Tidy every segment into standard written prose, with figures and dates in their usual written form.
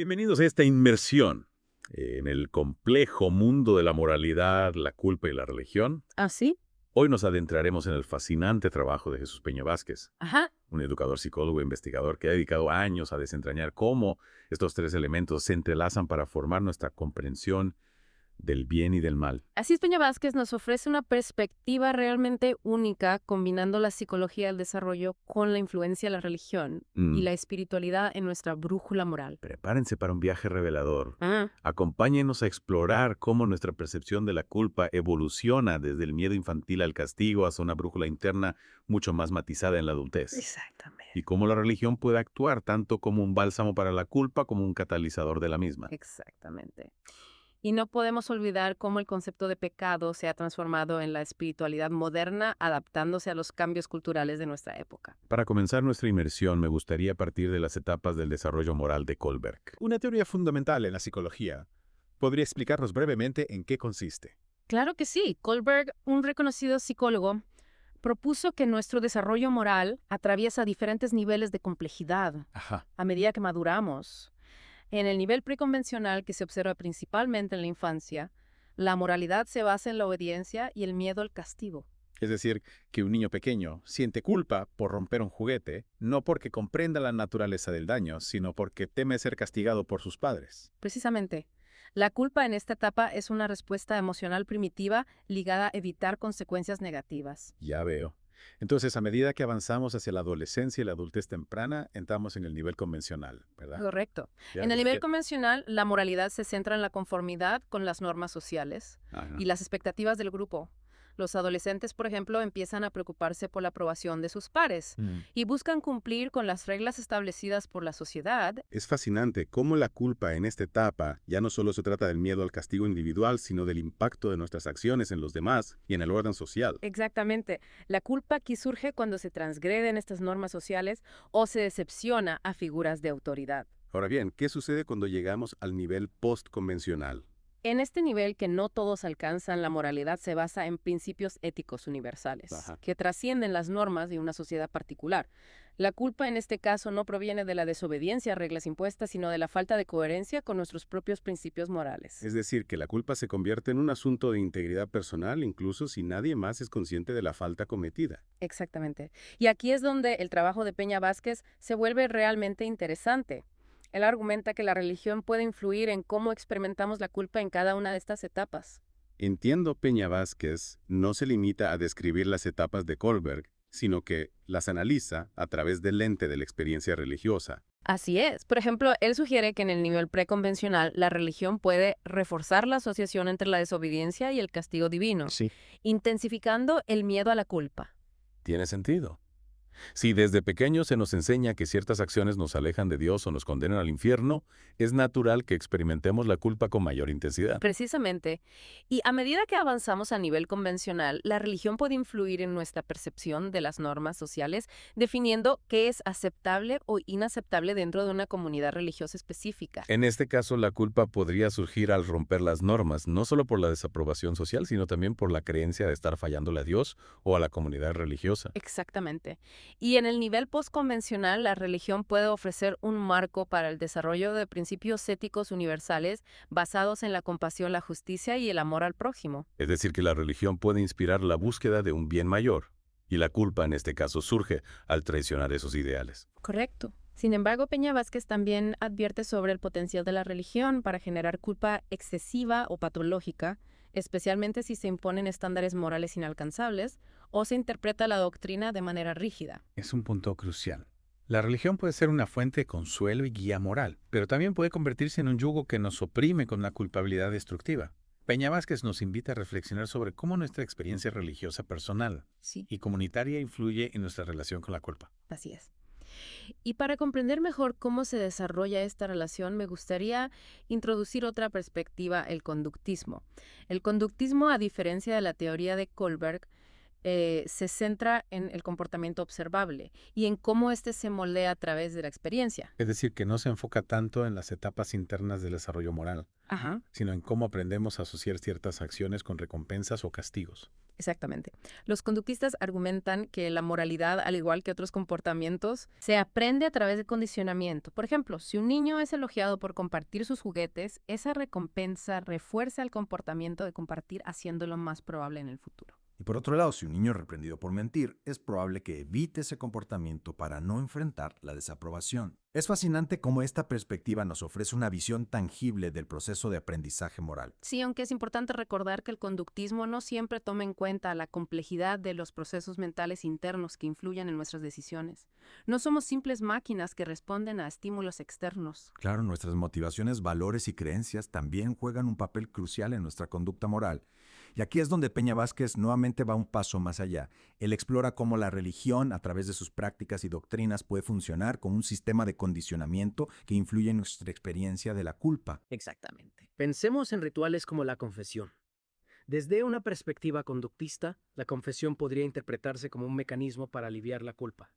Bienvenidos a esta inmersión en el complejo mundo de la moralidad, la culpa y la religión. ¿Ah, sí? Hoy nos adentraremos en el fascinante trabajo de Jesús Peña Vázquez, Ajá. un educador, psicólogo e investigador que ha dedicado años a desentrañar cómo estos tres elementos se entrelazan para formar nuestra comprensión del bien y del mal. Asís Peña Vázquez nos ofrece una perspectiva realmente única, combinando la psicología del desarrollo con la influencia de la religión y la espiritualidad en nuestra brújula moral. Prepárense para un viaje revelador. Ah, Acompáñenos a explorar cómo nuestra percepción de la culpa evoluciona desde el miedo infantil al castigo hasta una brújula interna mucho más matizada en la adultez. exactamente. Y cómo la religión puede actuar tanto como un bálsamo para la culpa como un catalizador de la misma. Exactamente. Y no podemos olvidar cómo el concepto de pecado se ha transformado en la espiritualidad moderna, adaptándose a los cambios culturales de nuestra época. Para comenzar nuestra inmersión, me gustaría partir de las etapas del desarrollo moral de Kohlberg. Una teoría fundamental en la psicología. ¿Podría explicarnos brevemente en qué consiste? Claro que sí. Kohlberg, un reconocido psicólogo, propuso que nuestro desarrollo moral atraviesa diferentes niveles de complejidad Ajá. a medida que maduramos. En el nivel preconvencional, que se observa principalmente en la infancia, la moralidad se basa en la obediencia y el miedo al castigo. Es decir, que un niño pequeño siente culpa por romper un juguete, no porque comprenda la naturaleza del daño, sino porque teme ser castigado por sus padres. Precisamente, la culpa en esta etapa es una respuesta emocional primitiva ligada a evitar consecuencias negativas. Ya veo. Entonces, a medida que avanzamos hacia la adolescencia y la adultez temprana, entramos en el nivel convencional, ¿verdad? Correcto. Ya, En el es nivel que- convencional, la moralidad se centra en la conformidad con las normas sociales Ajá. y las expectativas del grupo. Los adolescentes, por ejemplo, empiezan a preocuparse por la aprobación de sus pares Mm. y buscan cumplir con las reglas establecidas por la sociedad. Es fascinante cómo la culpa en esta etapa ya no solo se trata del miedo al castigo individual, sino del impacto de nuestras acciones en los demás y en el orden social. Exactamente. La culpa aquí surge cuando se transgreden estas normas sociales o se decepciona a figuras de autoridad. Ahora bien, ¿qué sucede cuando llegamos al nivel postconvencional? En este nivel que no todos alcanzan, la moralidad se basa en principios éticos universales, Ajá. que trascienden las normas de una sociedad particular. La culpa en este caso no proviene de la desobediencia a reglas impuestas, sino de la falta de coherencia con nuestros propios principios morales. Es decir, que la culpa se convierte en un asunto de integridad personal incluso si nadie más es consciente de la falta cometida. Exactamente. Y aquí es donde el trabajo de Peña Vázquez se vuelve realmente interesante. Él argumenta que la religión puede influir en cómo experimentamos la culpa en cada una de estas etapas. Entiendo, Peña Vázquez no se limita a describir las etapas de Kohlberg, sino que las analiza a través del lente de la experiencia religiosa. Así es. Por ejemplo, él sugiere que en el nivel preconvencional la religión puede reforzar la asociación entre la desobediencia y el castigo divino, Sí. intensificando el miedo a la culpa. ¿Tiene sentido? Si desde pequeños se nos enseña que ciertas acciones nos alejan de Dios o nos condenan al infierno, es natural que experimentemos la culpa con mayor intensidad. Precisamente. Y a medida que avanzamos a nivel convencional, la religión puede influir en nuestra percepción de las normas sociales, definiendo qué es aceptable o inaceptable dentro de una comunidad religiosa específica. En este caso, la culpa podría surgir al romper las normas, no solo por la desaprobación social, sino también por la creencia de estar fallándole a Dios o a la comunidad religiosa. Exactamente. Y en el nivel postconvencional, la religión puede ofrecer un marco para el desarrollo de principios éticos universales basados en la compasión, la justicia y el amor al prójimo. Es decir, que la religión puede inspirar la búsqueda de un bien mayor, y la culpa en este caso surge al traicionar esos ideales. Correcto. Sin embargo, Peña Vázquez también advierte sobre el potencial de la religión para generar culpa excesiva o patológica, especialmente si se imponen estándares morales inalcanzables o se interpreta la doctrina de manera rígida. Es un punto crucial. La religión puede ser una fuente de consuelo y guía moral, pero también puede convertirse en un yugo que nos oprime con una culpabilidad destructiva. Peña Vázquez nos invita a reflexionar sobre cómo nuestra experiencia religiosa personal Sí, y comunitaria influye en nuestra relación con la culpa. así es. Y para comprender mejor cómo se desarrolla esta relación, me gustaría introducir otra perspectiva, el conductismo. El conductismo, a diferencia de la teoría de Kohlberg, se centra en el comportamiento observable y en cómo éste se moldea a través de la experiencia. Es decir, que no se enfoca tanto en las etapas internas del desarrollo moral, Ajá. sino en cómo aprendemos a asociar ciertas acciones con recompensas o castigos. Exactamente. Los conductistas argumentan que la moralidad, al igual que otros comportamientos, se aprende a través de condicionamiento. Por ejemplo, si un niño es elogiado por compartir sus juguetes, esa recompensa refuerza el comportamiento de compartir, haciéndolo más probable en el futuro. Y por otro lado, si un niño es reprendido por mentir, es probable que evite ese comportamiento para no enfrentar la desaprobación. Es fascinante cómo esta perspectiva nos ofrece una visión tangible del proceso de aprendizaje moral. Sí, aunque es importante recordar que el conductismo no siempre toma en cuenta la complejidad de los procesos mentales internos que influyen en nuestras decisiones. No somos simples máquinas que responden a estímulos externos. Claro, nuestras motivaciones, valores y creencias también juegan un papel crucial en nuestra conducta moral. Y aquí es donde Peña Vázquez nuevamente va un paso más allá. Él explora cómo la religión, a través de sus prácticas y doctrinas, puede funcionar como un sistema de condicionamiento que influye en nuestra experiencia de la culpa. Exactamente. Pensemos en rituales como la confesión. Desde una perspectiva conductista, la confesión podría interpretarse como un mecanismo para aliviar la culpa.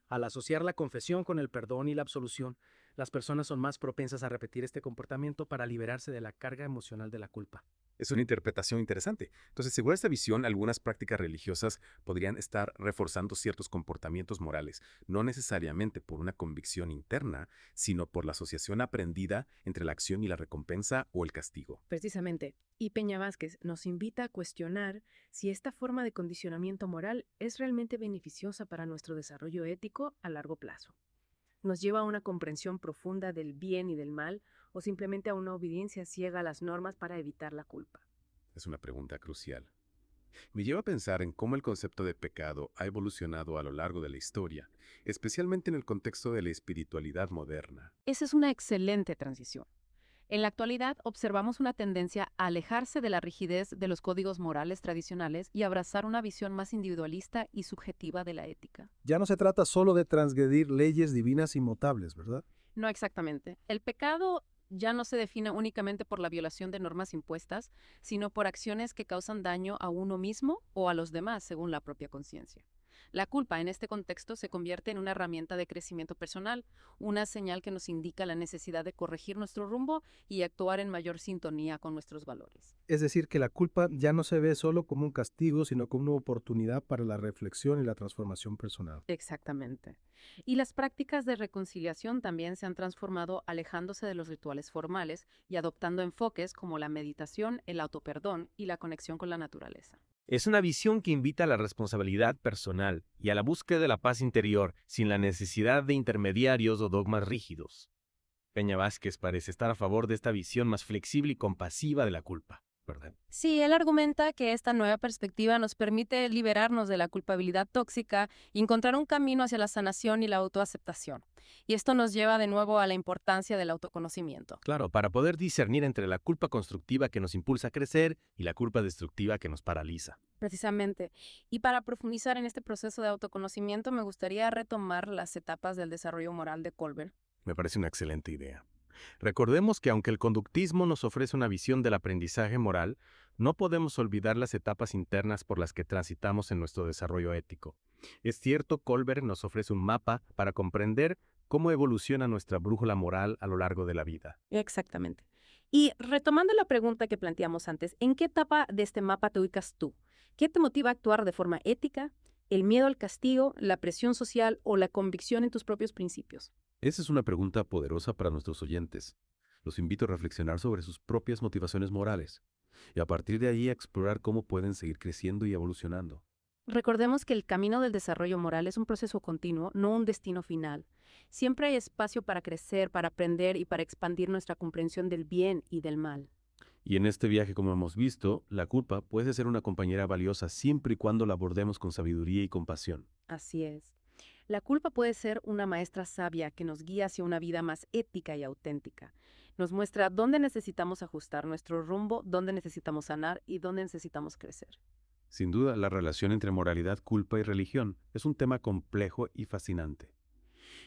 Al asociar la confesión con el perdón y la absolución, las personas son más propensas a repetir este comportamiento para liberarse de la carga emocional de la culpa. Es una interpretación interesante. Entonces, según esta visión, algunas prácticas religiosas podrían estar reforzando ciertos comportamientos morales, no necesariamente por una convicción interna, sino por la asociación aprendida entre la acción y la recompensa o el castigo. Precisamente. Y Peña Vázquez nos invita a cuestionar si esta forma de condicionamiento moral es realmente beneficiosa para nuestro desarrollo ético a largo plazo. ¿Nos lleva a una comprensión profunda del bien y del mal o simplemente a una obediencia ciega a las normas para evitar la culpa? Es una pregunta crucial. Me lleva a pensar en cómo el concepto de pecado ha evolucionado a lo largo de la historia, especialmente en el contexto de la espiritualidad moderna. Esa es una excelente transición. En la actualidad observamos una tendencia a alejarse de la rigidez de los códigos morales tradicionales y abrazar una visión más individualista y subjetiva de la ética. Ya no se trata solo de transgredir leyes divinas inmutables, ¿verdad? No exactamente. El pecado ya no se define únicamente por la violación de normas impuestas, sino por acciones que causan daño a uno mismo o a los demás, según la propia conciencia. La culpa en este contexto se convierte en una herramienta de crecimiento personal, una señal que nos indica la necesidad de corregir nuestro rumbo y actuar en mayor sintonía con nuestros valores. Es decir, que la culpa ya no se ve solo como un castigo, sino como una oportunidad para la reflexión y la transformación personal. Exactamente. Y las prácticas de reconciliación también se han transformado alejándose de los rituales formales y adoptando enfoques como la meditación, el autoperdón y la conexión con la naturaleza. Es una visión que invita a la responsabilidad personal y a la búsqueda de la paz interior sin la necesidad de intermediarios o dogmas rígidos. Peña Vázquez parece estar a favor de esta visión más flexible y compasiva de la culpa, ¿verdad? Sí, él argumenta que esta nueva perspectiva nos permite liberarnos de la culpabilidad tóxica y encontrar un camino hacia la sanación y la autoaceptación. Y esto nos lleva de nuevo a la importancia del autoconocimiento. Claro, para poder discernir entre la culpa constructiva que nos impulsa a crecer y la culpa destructiva que nos paraliza. Precisamente. Y para profundizar en este proceso de autoconocimiento, me gustaría retomar las etapas del desarrollo moral de Kohlberg. Me parece una excelente idea. Recordemos que aunque el conductismo nos ofrece una visión del aprendizaje moral, no podemos olvidar las etapas internas por las que transitamos en nuestro desarrollo ético. Es cierto, Kohlberg nos ofrece un mapa para comprender cómo evoluciona nuestra brújula moral a lo largo de la vida. Exactamente. Y retomando la pregunta que planteamos antes, ¿en qué etapa de este mapa te ubicas tú? ¿Qué te motiva a actuar de forma ética? ¿El miedo al castigo, la presión social o la convicción en tus propios principios? Esa es una pregunta poderosa para nuestros oyentes. Los invito a reflexionar sobre sus propias motivaciones morales y a partir de ahí a explorar cómo pueden seguir creciendo y evolucionando. Recordemos que el camino del desarrollo moral es un proceso continuo, no un destino final. Siempre hay espacio para crecer, para aprender y para expandir nuestra comprensión del bien y del mal. Y en este viaje, como hemos visto, la culpa puede ser una compañera valiosa siempre y cuando la abordemos con sabiduría y compasión. Así es. La culpa puede ser una maestra sabia que nos guía hacia una vida más ética y auténtica. Nos muestra dónde necesitamos ajustar nuestro rumbo, dónde necesitamos sanar y dónde necesitamos crecer. Sin duda, la relación entre moralidad, culpa y religión es un tema complejo y fascinante.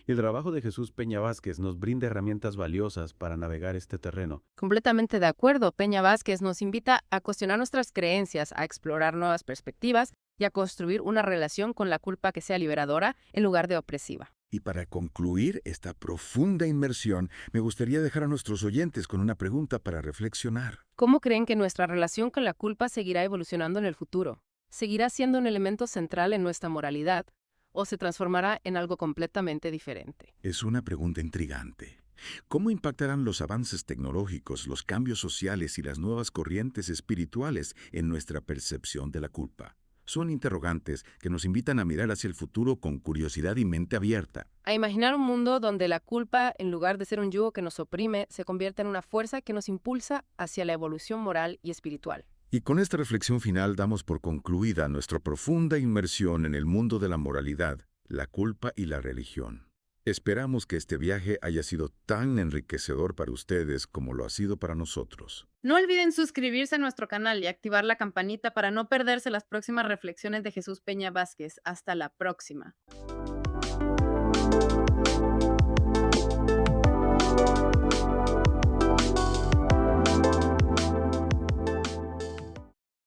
Y el trabajo de Jesús Peña Vázquez nos brinda herramientas valiosas para navegar este terreno. Completamente de acuerdo. Peña Vázquez nos invita a cuestionar nuestras creencias, a explorar nuevas perspectivas y a construir una relación con la culpa que sea liberadora en lugar de opresiva. Y para concluir esta profunda inmersión, me gustaría dejar a nuestros oyentes con una pregunta para reflexionar. ¿Cómo creen que nuestra relación con la culpa seguirá evolucionando en el futuro? ¿Seguirá siendo un elemento central en nuestra moralidad o se transformará en algo completamente diferente? Es una pregunta intrigante. ¿Cómo impactarán los avances tecnológicos, los cambios sociales y las nuevas corrientes espirituales en nuestra percepción de la culpa? Son interrogantes que nos invitan a mirar hacia el futuro con curiosidad y mente abierta. A imaginar un mundo donde la culpa, en lugar de ser un yugo que nos oprime, se convierte en una fuerza que nos impulsa hacia la evolución moral y espiritual. Y con esta reflexión final damos por concluida nuestra profunda inmersión en el mundo de la moralidad, la culpa y la religión. Esperamos que este viaje haya sido tan enriquecedor para ustedes como lo ha sido para nosotros. No olviden suscribirse a nuestro canal y activar la campanita para no perderse las próximas reflexiones de Jesús Peña Vázquez. Hasta la próxima.